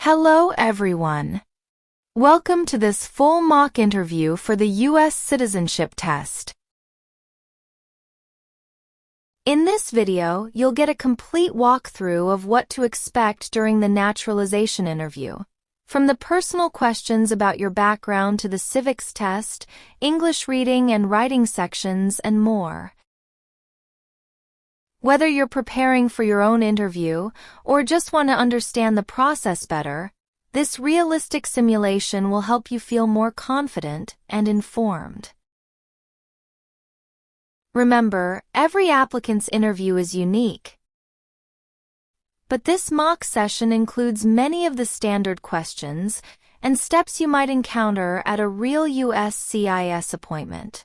Hello everyone. Welcome to this full mock interview for the U.S. Citizenship Test. In this video, you'll get a complete walkthrough of what to expect during the naturalization interview, from the personal questions about your background to the civics test, English reading and writing sections, and more. Whether you're preparing for your own interview or just want to understand the process better, this realistic simulation will help you feel more confident and informed. Remember, every applicant's interview is unique, but this mock session includes many of the standard questions and steps you might encounter at a real USCIS appointment.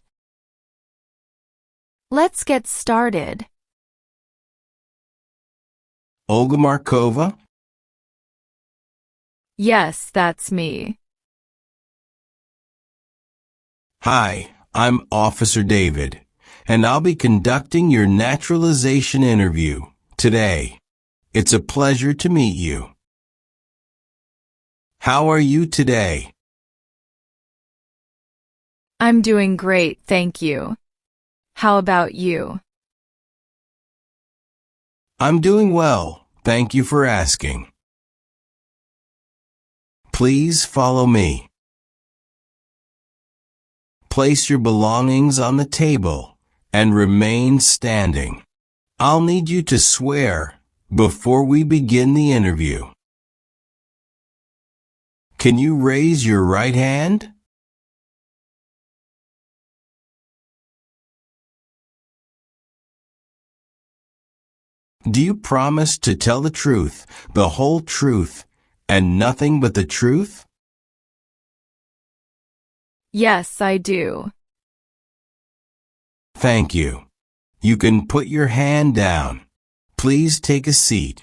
Let's get started. Olga Markova? Yes, that's me. Hi, I'm Officer David, and I'll be conducting your naturalization interview today. It's a pleasure to meet you. How are you today? I'm doing great, thank you. How about you? I'm doing well, thank you for asking. Please follow me. Place your belongings on the table and remain standing. I'll need you to swear before we begin the interview. Can you raise your right hand? Do you promise to tell the truth, the whole truth, and nothing but the truth? Yes, I do. Thank you. You can put your hand down. Please take a seat.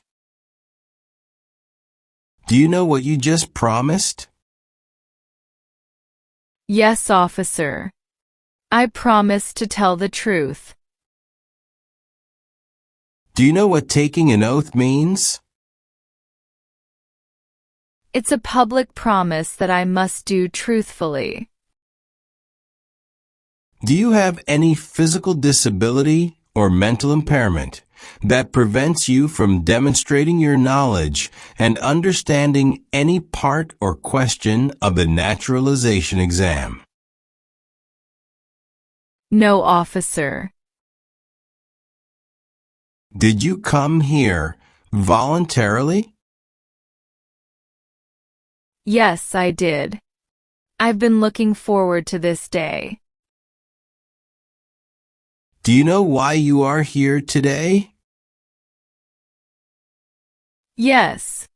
Do you know what you just promised? Yes, officer. I promise to tell the truth. Do you know what taking an oath means? It's a public promise that I must do truthfully. Do you have any physical disability or mental impairment that prevents you from demonstrating your knowledge and understanding any part or question of the naturalization exam? No, officer. Did you come here voluntarily? Yes, I did. I've been looking forward to this day. Do you know why you are here today? Yes.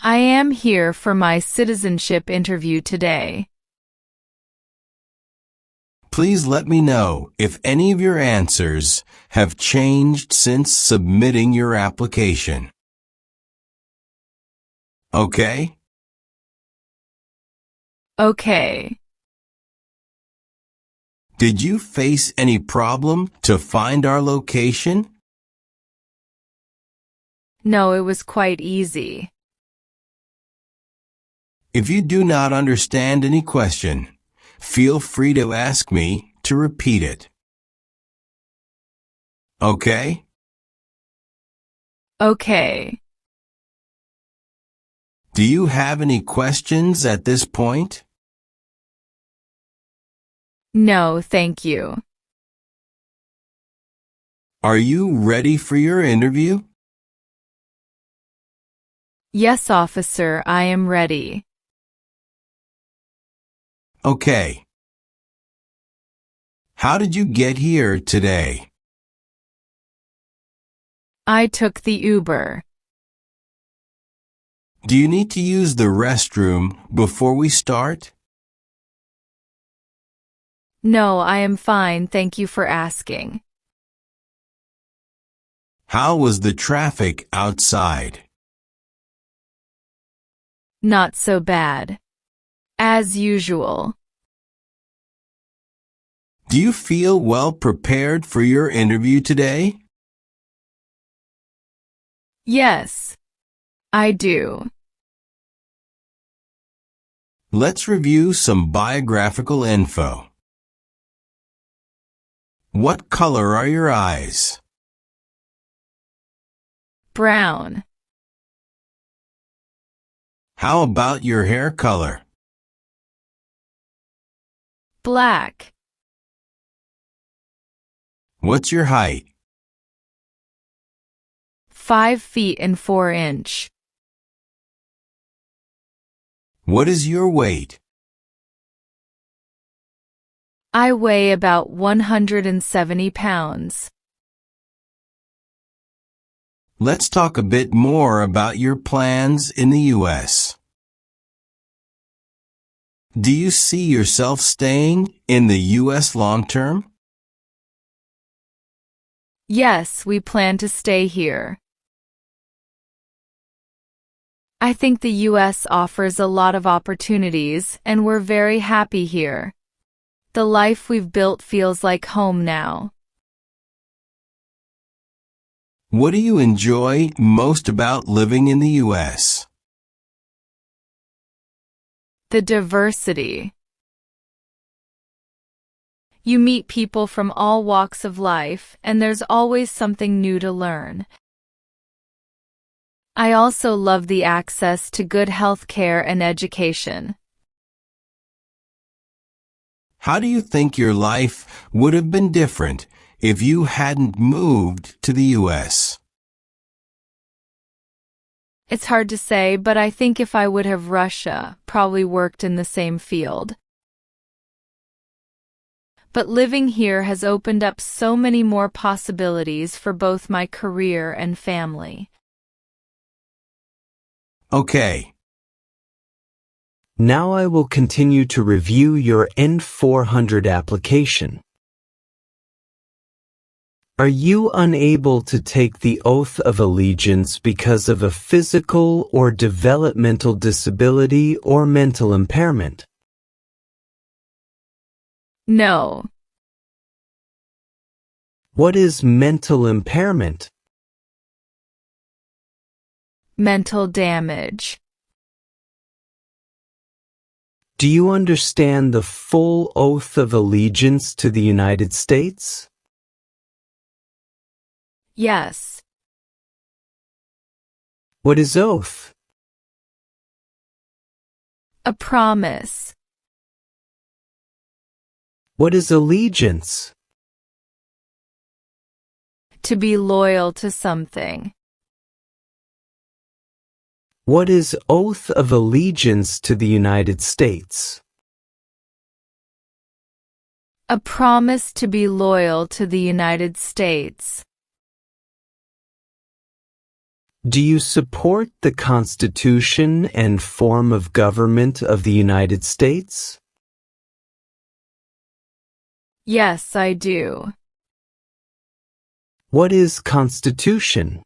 I am here for my citizenship interview today. Please let me know if any of your answers have changed since submitting your application. Okay? Okay. Did you face any problem to find our location? No, it was quite easy. If you do not understand any question, feel free to ask me to repeat it. Okay? Okay. Do you have any questions at this point? No, thank you. Are you ready for your interview? Yes, officer, I am ready. Okay. How did you get here today? I took the Uber. Do you need to use the restroom before we start? No, I am fine, thank you for asking. How was the traffic outside? Not so bad. As usual. Do you feel well prepared for your interview today? Yes, I do. Let's review some biographical info. What color are your eyes? Brown. How about your hair color? Black. What's your height? 5 feet and 4 inches. What is your weight? I weigh about 170 pounds. Let's talk a bit more about your plans in the U.S. Do you see yourself staying in the U.S. long term? Yes, we plan to stay here. I think the U.S. offers a lot of opportunities, and we're very happy here. The life we've built feels like home now. What do you enjoy most about living in the U.S.? The diversity. You meet people from all walks of life, and there's always something new to learn. I also love the access to good health care and education. How do you think your life would have been different if you hadn't moved to the U.S.? It's hard to say, but I think if I would have probably worked in the same field. But living here has opened up so many more possibilities for both my career and family. Okay. Now I will continue to review your N400 application. Are you unable to take the oath of allegiance because of a physical or developmental disability or mental impairment? No. What is mental impairment? Mental damage. Do you understand the full oath of allegiance to the United States? Yes. What is oath? A promise. What is allegiance? To be loyal to something. What is oath of allegiance to the United States? A promise to be loyal to the United States. Do you support the Constitution and form of government of the United States? Yes, I do. What is Constitution?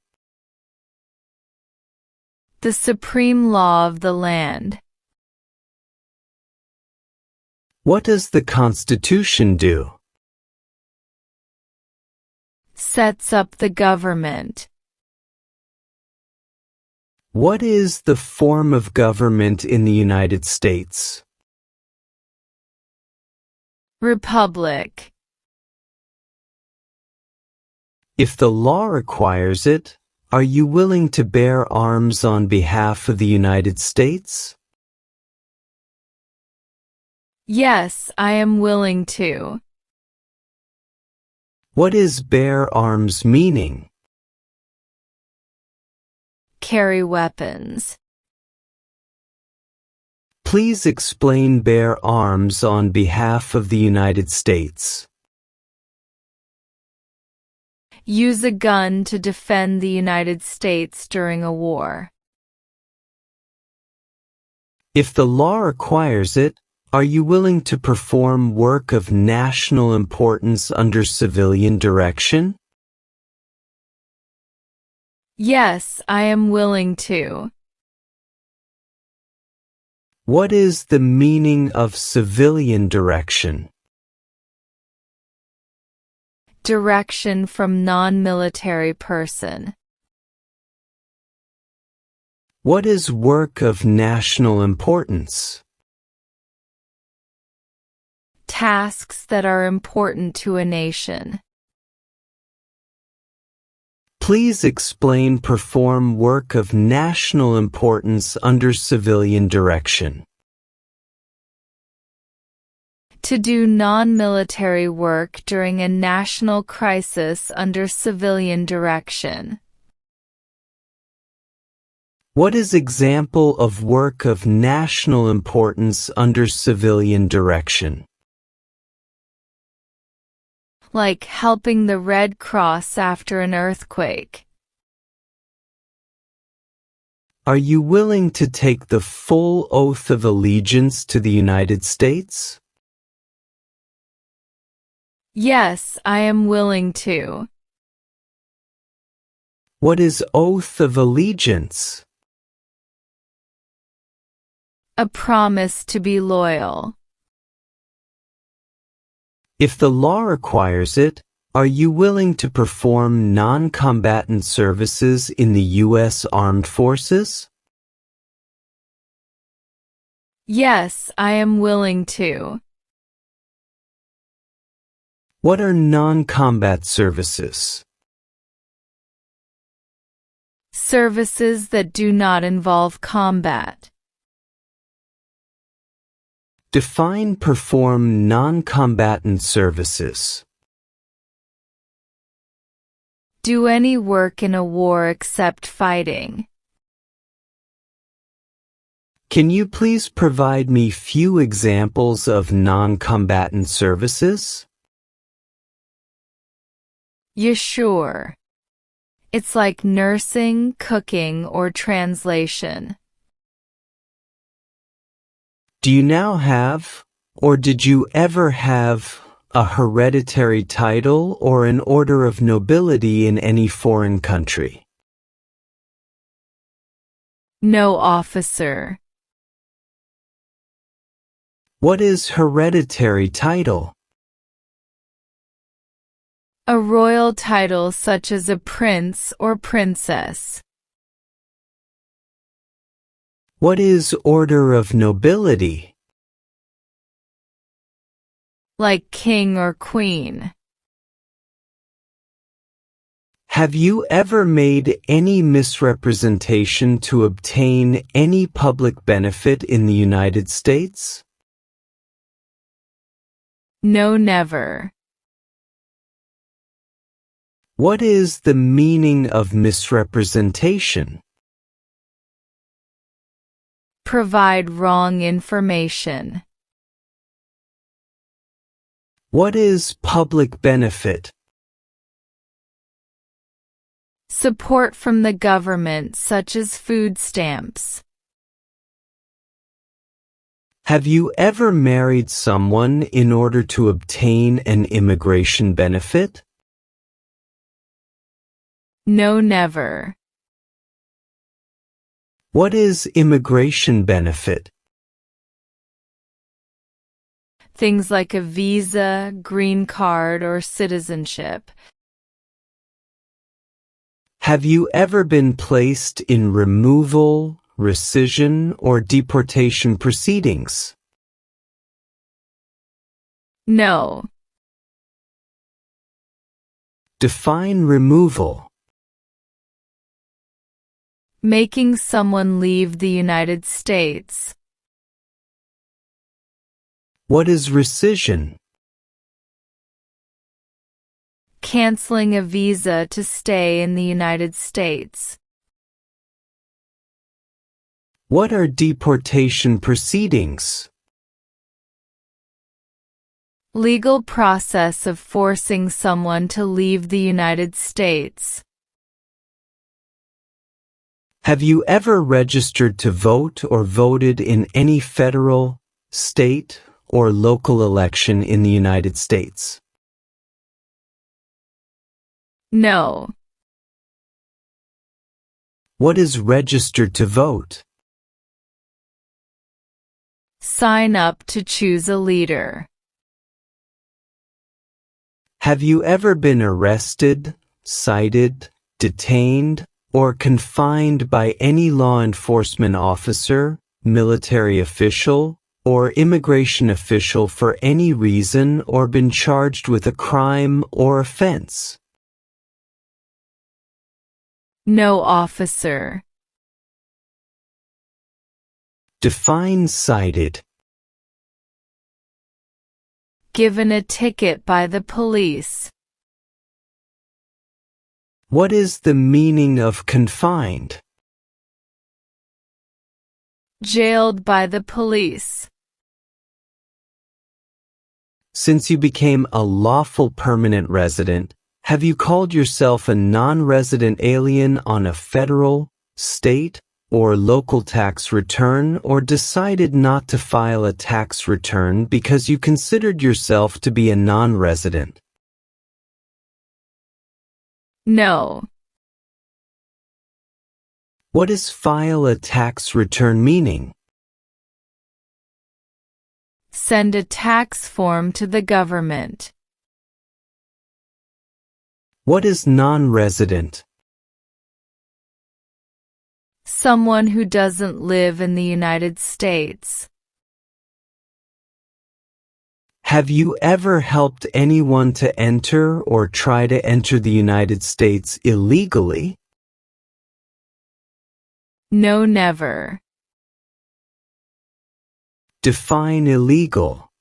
The supreme law of the land. What does the Constitution do? Sets up the government. What is the form of government in the United States? Republic. If the law requires it, are you willing to bear arms on behalf of the United States? Yes, I am willing to. What is bear arms meaning? Carry weapons. Please explain bear arms on behalf of the United States. Use a gun to defend the United States during a war. If the law requires it, are you willing to perform work of national importance under civilian direction? Yes, I am willing to. What is the meaning of civilian direction? Direction from non-military person. What is work of national importance? Tasks that are important to a nation. Please explain perform work of national importance under civilian direction. To do non-military work during a national crisis under civilian direction. What is example of work of national importance under civilian direction? Like helping the Red Cross after an earthquake. Are you willing to take the full oath of allegiance to the United States? Yes, I am willing to. What is oath of allegiance? A promise to be loyal. If the law requires it, are you willing to perform non-combatant services in the U.S. Armed Forces? Yes, I am willing to. What are non-combat services? Services that do not involve combat. Define perform non-combatant services. Do any work in a war except fighting. Can you please provide me few examples of non-combatant services? Yeah, sure. It's like nursing, cooking, or translation. Do you now have, or did you ever have, a hereditary title or an order of nobility in any foreign country? No, officer. What is hereditary title? A royal title such as a prince or princess. What is order of nobility? Like king or queen. Have you ever made any misrepresentation to obtain any public benefit in the United States? No, never. What is the meaning of misrepresentation? Provide wrong information. What is public benefit? Support from the government such as food stamps. Have you ever married someone in order to obtain an immigration benefit? No, never. What is immigration benefit? Things like a visa, green card, or citizenship. Have you ever been placed in removal, rescission, or deportation proceedings? No. Define removal. Making someone leave the United States. What is rescission? Canceling a visa to stay in the United States. What are deportation proceedings? Legal process of forcing someone to leave the United States. Have you ever registered to vote or voted in any federal, state, or local election in the United States? No. What is registered to vote? Sign up to choose a leader. Have you ever been arrested, cited, detained, or confined by any law enforcement officer, military official, or immigration official for any reason or been charged with a crime or offense? No, officer. Define cited. Given a ticket by the police. What is the meaning of confined? Jailed by the police. Since you became a lawful permanent resident, have you called yourself a non-resident alien on a federal, state, or local tax return, or decided not to file a tax return because you considered yourself to be a non-resident? No. What is file a tax return meaning? Send a tax form to the government. What is non-resident? Someone who doesn't live in the United States. Have you ever helped anyone to enter or try to enter the United States illegally? No, never. Define illegal.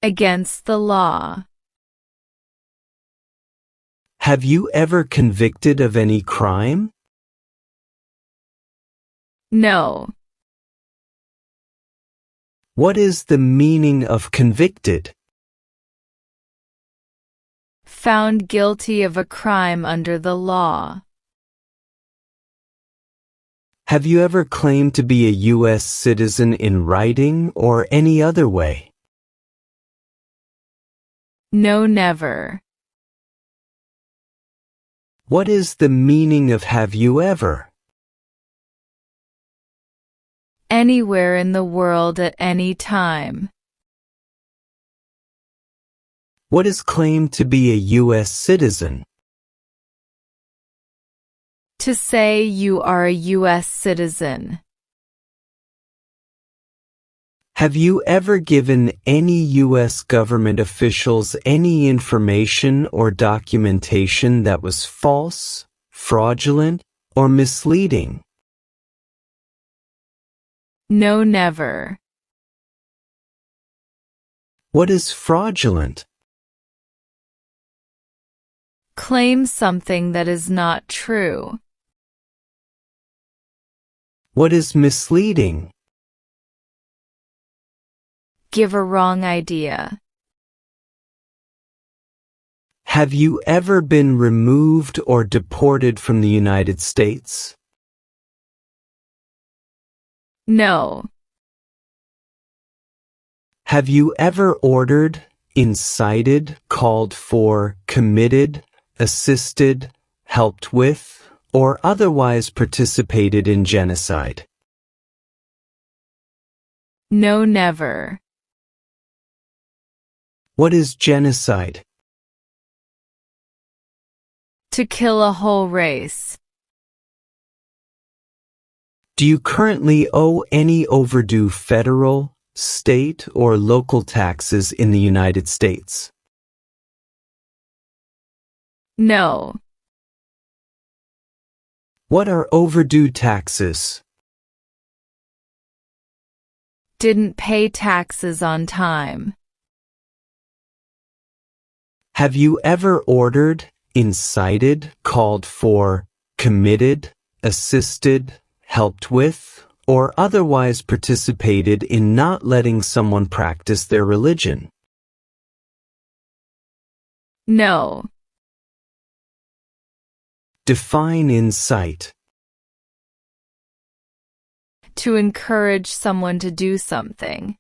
Against the law. Have you ever convicted of any crime? No. What is the meaning of convicted? Found guilty of a crime under the law. Have you ever claimed to be a U.S. citizen in writing or any other way? No, never. What is the meaning of have you ever? Anywhere in the world at any time. What is claimed to be a U.S. citizen? To say you are a U.S. citizen. Have you ever given any U.S. government officials any information or documentation that was false, fraudulent, or misleading? No, never. What is fraudulent? Claim something that is not true. What is misleading? Give a wrong idea. Have you ever been removed or deported from the United States? No. Have you ever ordered, incited, called for, committed, assisted, helped with, or otherwise participated in genocide? No, never. What is genocide? To kill a whole race. Do you currently owe any overdue federal, state, or local taxes in the United States? No. What are overdue taxes? Didn't pay taxes on time. Have you ever ordered, incited, called for, committed, assisted, helped with, or otherwise participated in not letting someone practice their religion? No. Define incite. To encourage someone to do something.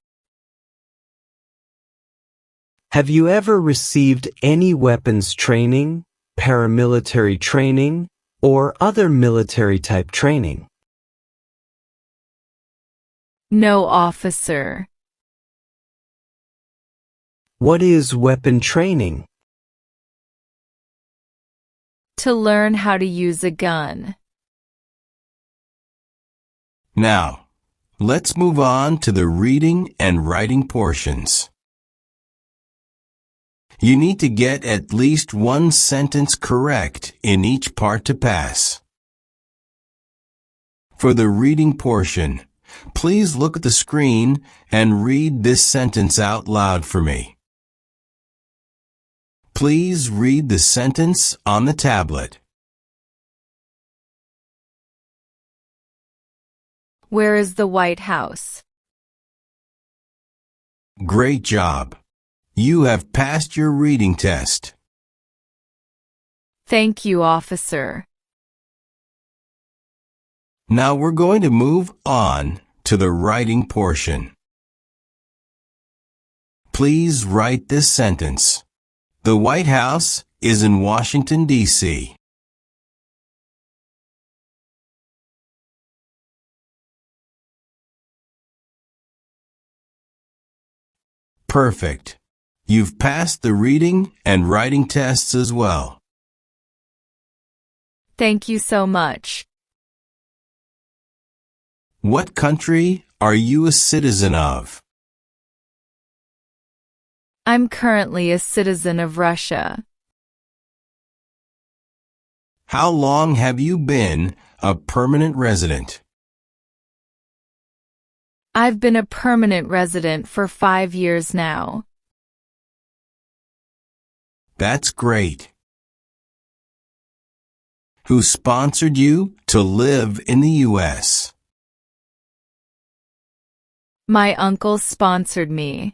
Have you ever received any weapons training, paramilitary training, or other military-type training? No, officer. What is weapon training? To learn how to use a gun. Now, Let's move on to the reading and writing portions. You need to get at least one sentence correct in each part to pass. For the reading portion, please look at the screen and read this sentence out loud for me. Please read the sentence on the tablet. Where is the White House? Great job. You have passed your reading test. Thank you, officer. Now we're going to move on to the writing portion. Please write this sentence. The White House is in Washington, D.C. Perfect. You've passed the reading and writing tests as well. Thank you so much. What country are you a citizen of? I'm currently a citizen of Russia. How long have you been a permanent resident? I've been a permanent resident for 5 years now. That's great. Who sponsored you to live in the U.S.? My uncle sponsored me.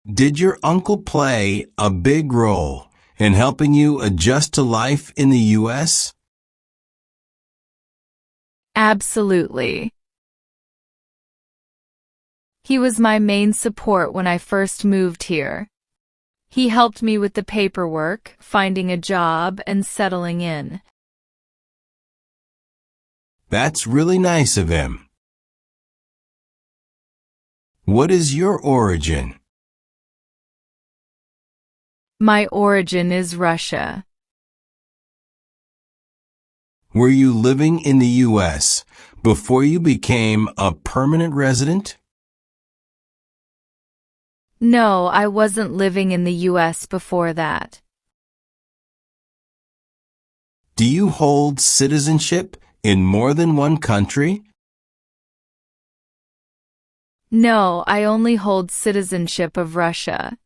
Did your uncle play a big role in helping you adjust to life in the U.S.? Absolutely. He was my main support when I first moved here. He helped me with the paperwork, finding a job, and settling in. That's really nice of him. What is your origin? My origin is Russia. Were you living in the U.S. before you became a permanent resident? No, I wasn't living in the U.S. before that. Do you hold citizenship in more than one country? No, I only hold citizenship of Russia.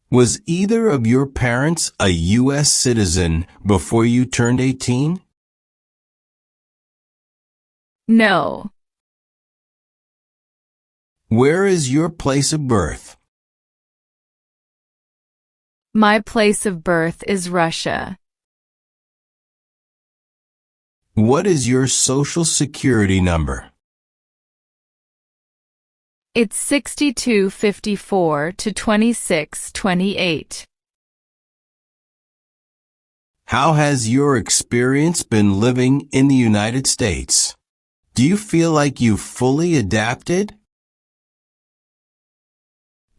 Was either of your parents a U.S. citizen before you turned 18? No. Where is your place of birth? My place of birth is Russia. What is your social security number? It's 6254 to 2628. How has your experience been living in the United States? Do you feel like you've fully adapted?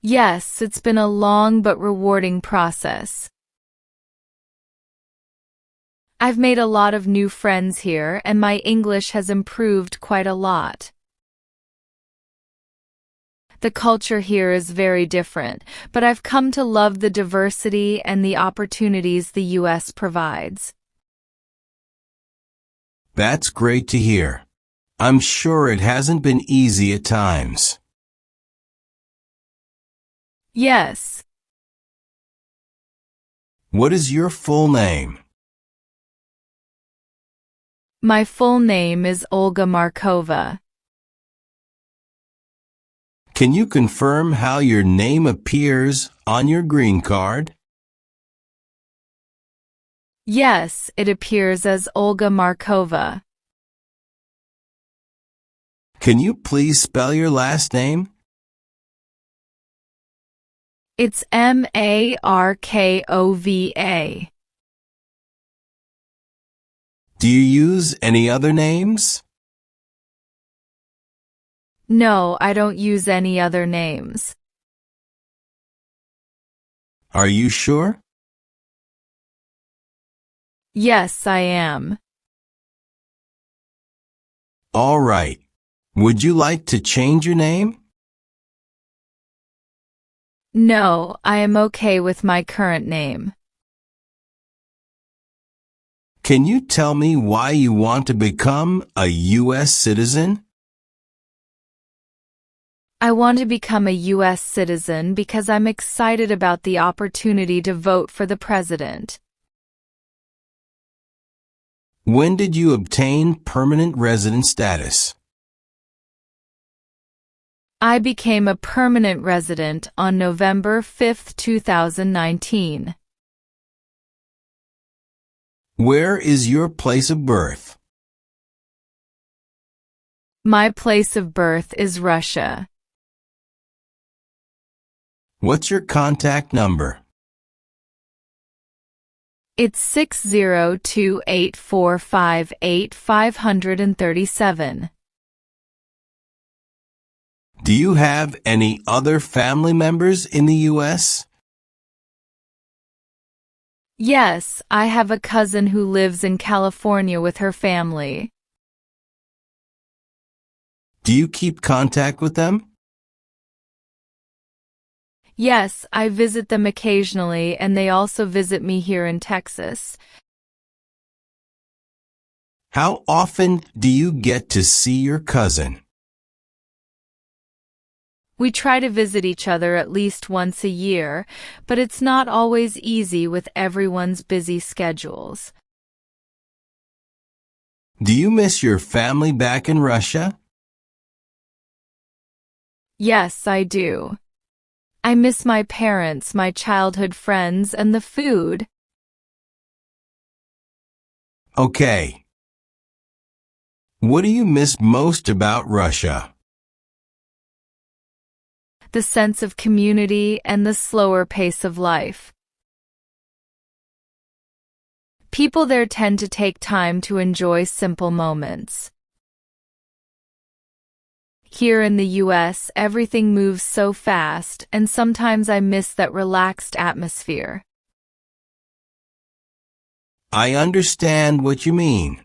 Yes, it's been a long but rewarding process. I've made a lot of new friends here, and my English has improved quite a lot. The culture here is very different, but I've come to love the diversity and the opportunities the U.S. provides. That's great to hear. I'm sure it hasn't been easy at times. Yes. What is your full name? My full name is Olga Markova. Can you confirm how your name appears on your green card? Yes, it appears as Olga Markova. Can you please spell your last name? It's Markova. Do you use any other names? No, I don't use any other names. Are you sure? Yes, I am. All right. Would you like to change your name? No, I am okay with my current name. Can you tell me why you want to become a U.S. citizen? I want to become a U.S. citizen because I'm excited about the opportunity to vote for the president. When did you obtain permanent resident status? I became a permanent resident on November 5, 2019. Where is your place of birth? My place of birth is Russia. What's your contact number? It's 602-845-8537. Do you have any other family members in the U.S.? Yes, I have a cousin who lives in California with her family. Do you keep contact with them? Yes, I visit them occasionally and they also visit me here in Texas. How often do you get to see your cousin? We try to visit each other at least once a year, but it's not always easy with everyone's busy schedules. Do you miss your family back in Russia? Yes, I do. I miss my parents, my childhood friends, and the food. Okay. What do you miss most about Russia? The sense of community and the slower pace of life. People there tend to take time to enjoy simple moments. Here in the US, everything moves so fast, and sometimes I miss that relaxed atmosphere. I understand what you mean.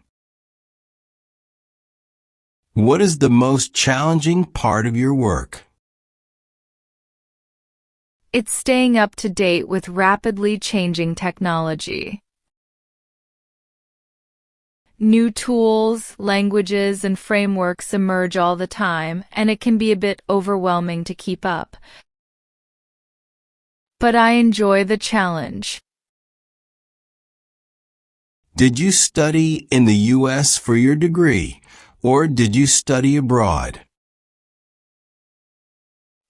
What is the most challenging part of your work? It's staying up to date with rapidly changing technology. New tools, languages, and frameworks emerge all the time, and it can be a bit overwhelming to keep up. But I enjoy the challenge. Did you study in the U.S. for your degree, or did you study abroad?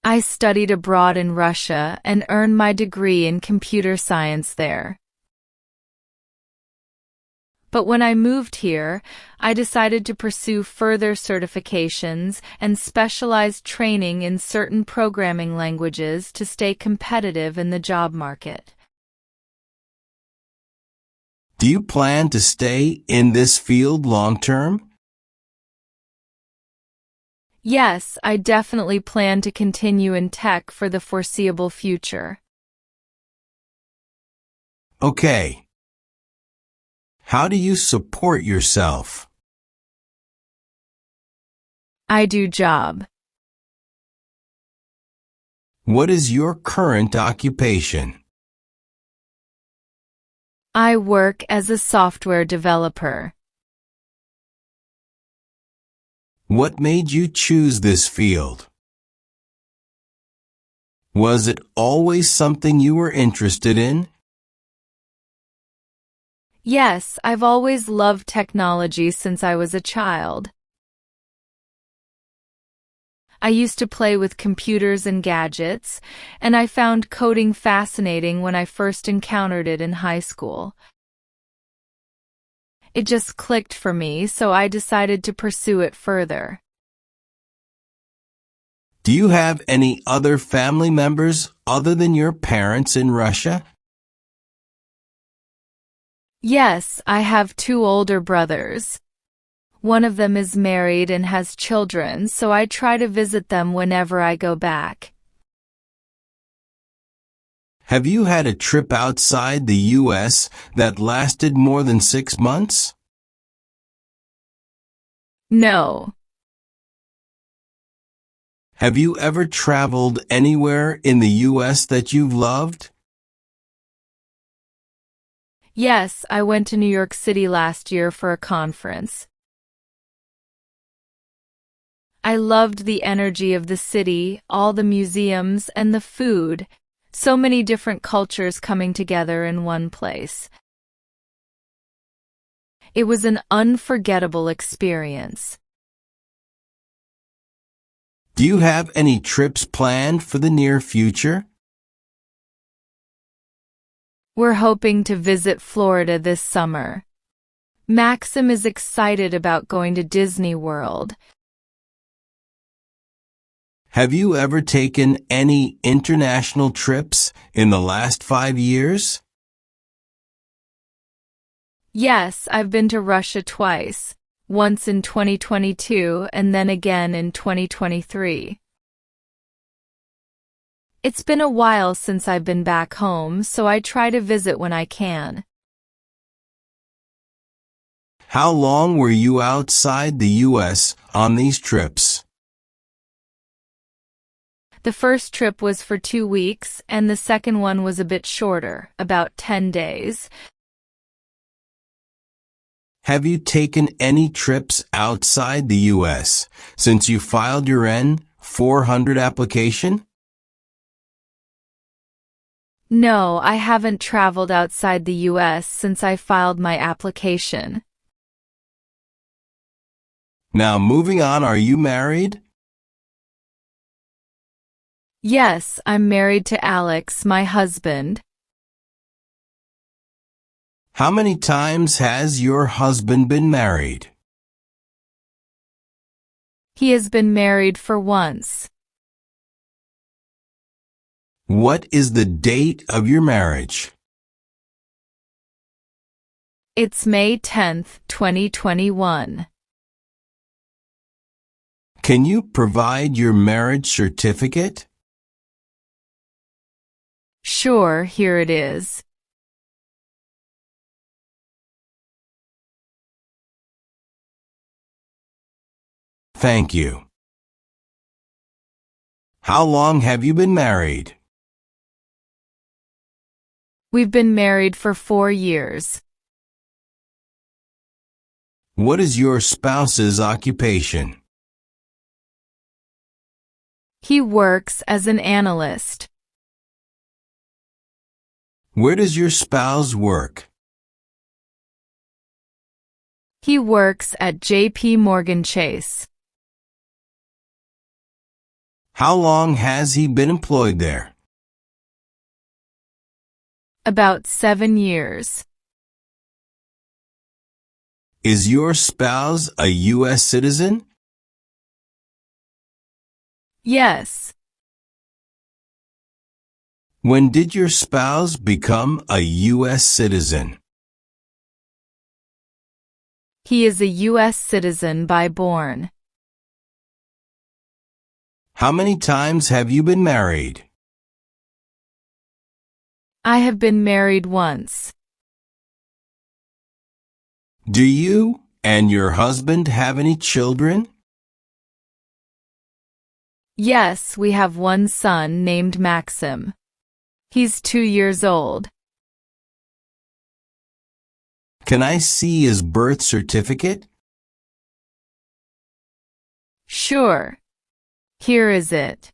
I studied abroad in Russia and earned my degree in computer science there. But when I moved here, I decided to pursue further certifications and specialized training in certain programming languages to stay competitive in the job market. Do you plan to stay in this field long term? Yes, I definitely plan to continue in tech for the foreseeable future. Okay. How do you support yourself? I do job. What is your current occupation? I work as a software developer. What made you choose this field? Was it always something you were interested in? Yes, I've always loved technology since I was a child. I used to play with computers and gadgets, and I found coding fascinating when I first encountered it in high school. It just clicked for me, so I decided to pursue it further. Do you have any other family members other than your parents in Russia? Yes, I have 2 older brothers. One of them is married and has children, so I try to visit them whenever I go back. Have you had a trip outside the U.S. that lasted more than 6 months? No. Have you ever traveled anywhere in the U.S. that you've loved? Yes, I went to New York City last year for a conference. I loved the energy of the city, all the museums, and the food. So many different cultures coming together in one place. It was an unforgettable experience. Do you have any trips planned for the near future? We're hoping to visit Florida this summer. Maxim is excited about going to Disney World. Have you ever taken any international trips in the last 5 years? Yes, I've been to Russia twice, once in 2022 and then again in 2023. It's been a while since I've been back home, so I try to visit when I can. How long were you outside the U.S. on these trips? The first trip was for 2 weeks, and the second one was a bit shorter, about 10 days. Have you taken any trips outside the U.S. since you filed your N-400 application? No, I haven't traveled outside the U.S. since I filed my application. Now moving on, are you married? Yes, I'm married to Alex, my husband. How many times has your husband been married? He has been married for once. What is the date of your marriage? It's May 10th, 2021. Can you provide your marriage certificate? Sure, here it is. Thank you. How long have you been married? We've been married for 4 years. What is your spouse's occupation? He works as an analyst. Where does your spouse work? He works at J.P. Morgan Chase. How long has he been employed there? About 7 years. Is your spouse a U.S. citizen? Yes. When did your spouse become a U.S. citizen? He is a U.S. citizen by born. How many times have you been married? I have been married once. Do you and your husband have any children? Yes, we have one son named Maxim. He's 2 years old. Can I see his birth certificate? Sure. Here is it.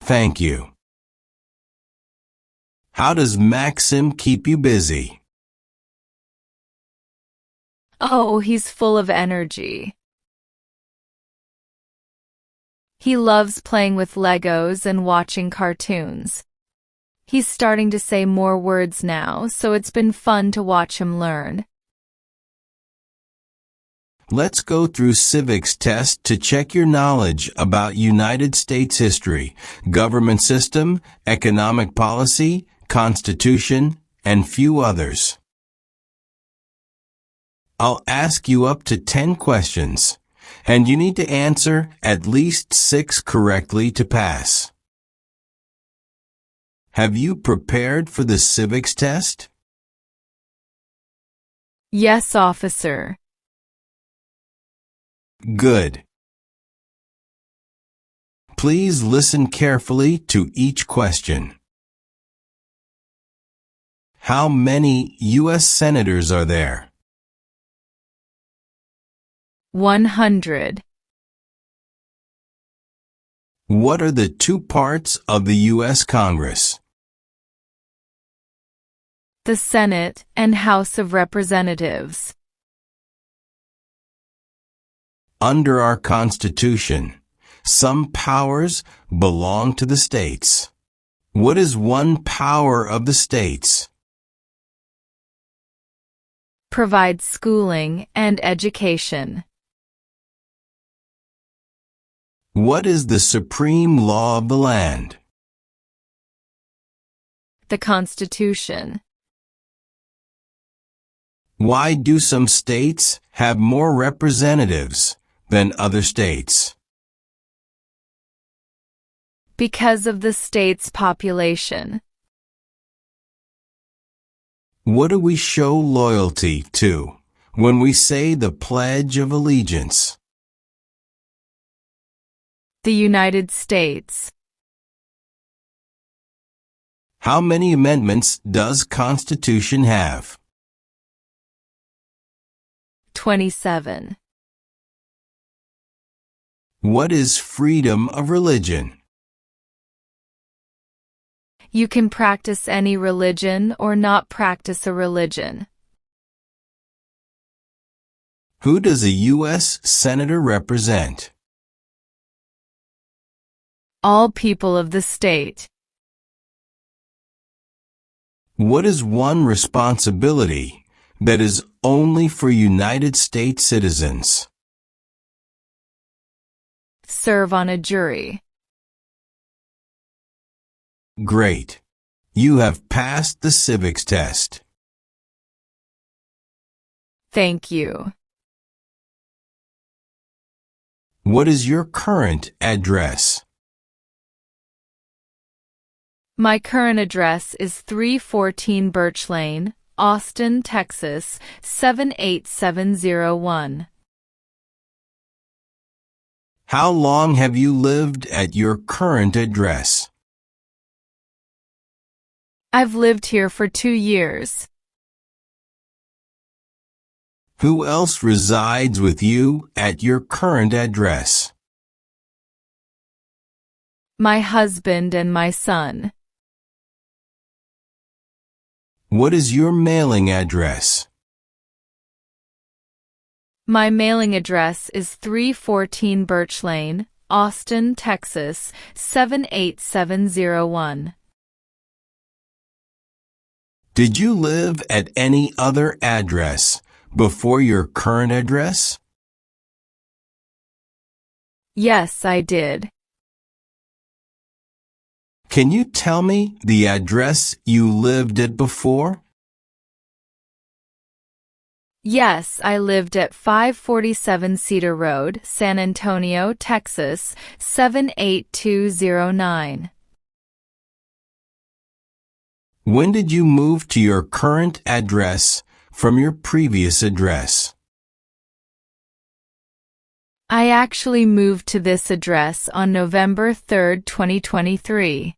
Thank you. How does Maxim keep you busy? Oh, he's full of energy. He loves playing with Legos and watching cartoons. He's starting to say more words now, so it's been fun to watch him learn. Let's go through Civics test to check your knowledge about United States history, government system, economic policy, Constitution, and few others. I'll ask you up to 10 questions, and you need to answer at least 6 correctly to pass. Have you prepared for the civics test? Yes, officer. Good. Please listen carefully to each question. How many U.S. senators are there? 100. What are the two parts of the U.S. Congress? The Senate and House of Representatives. Under our Constitution, some powers belong to the states. What is one power of the states? Provide schooling and education. What is the supreme law of the land? The Constitution. Why do some states have more representatives than other states? Because of the state's population. What do we show loyalty to when we say the Pledge of Allegiance? The United States. How many amendments does Constitution have? 27. What is freedom of religion? You can practice any religion or not practice a religion. Who does a U.S. Senator represent? All people of the state. What is one responsibility that is only for United States citizens? Serve on a jury. Great. You have passed the civics test. Thank you. What is your current address? My current address is 314 Birch Lane, Austin, Texas, 78701. How long have you lived at your current address? I've lived here for 2 years. Who else resides with you at your current address? My husband and my son. What is your mailing address? My mailing address is 314 Birch Lane, Austin, Texas, 78701. Did you live at any other address before your current address? Yes, I did. Can you tell me the address you lived at before? Yes, I lived at 547 Cedar Road, San Antonio, Texas, 78209. When did you move to your current address from your previous address? I actually moved to this address on November 3, 2023.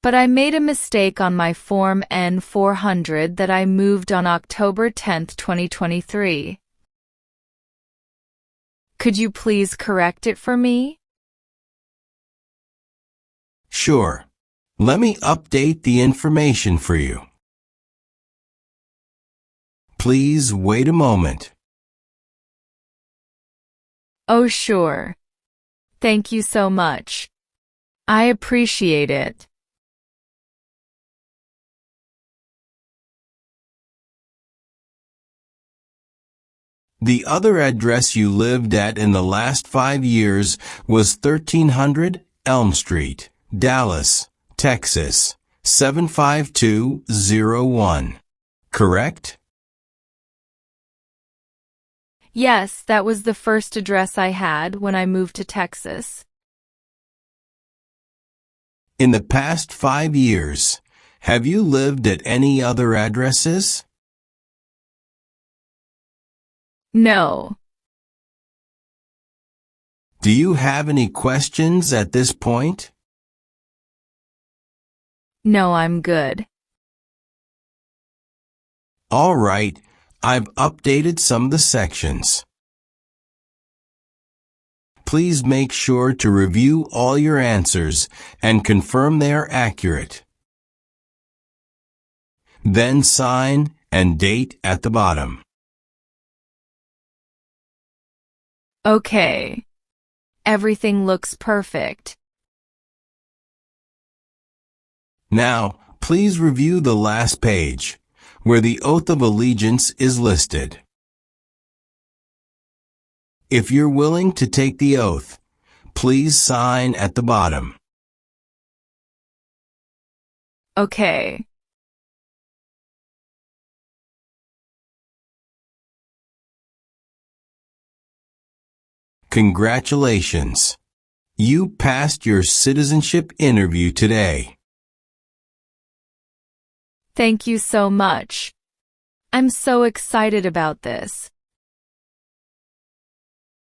But I made a mistake on my Form N-400 that I moved on October 10, 2023. Could you please correct it for me? Sure. Let me update the information for you. Please wait a moment. Oh, sure. Thank you so much. I appreciate it. The other address you lived at in the last 5 years was 1300 Elm Street, Dallas, Texas, 75201. Correct? Yes, that was the first address I had when I moved to Texas. In the past 5 years, have you lived at any other addresses? No. Do you have any questions at this point? No, I'm good. All right, I've updated some of the sections. Please make sure to review all your answers and confirm they are accurate. Then sign and date at the bottom. Okay. Everything looks perfect. Now, please review the last page, where the oath of allegiance is listed. If you're willing to take the oath, please sign at the bottom. Okay. Congratulations! You passed your citizenship interview today. Thank you so much. I'm so excited about this.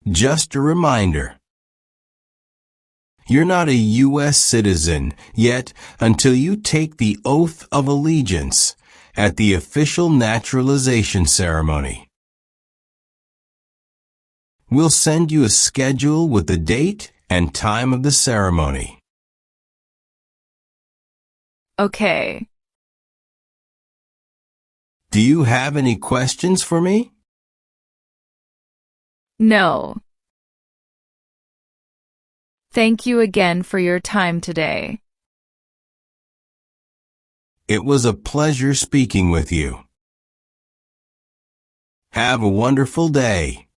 Just a reminder. You're not a U.S. citizen yet until you take the oath of allegiance at the official naturalization ceremony. We'll send you a schedule with the date and time of the ceremony. Okay. Do you have any questions for me? No. Thank you again for your time today. It was a pleasure speaking with you. Have a wonderful day.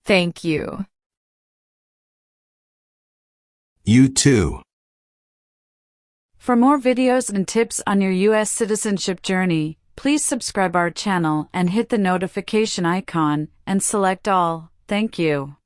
Thank you. You too. For more videos and tips on your U.S. citizenship journey, please subscribe our channel and hit the notification icon and select all. Thank you.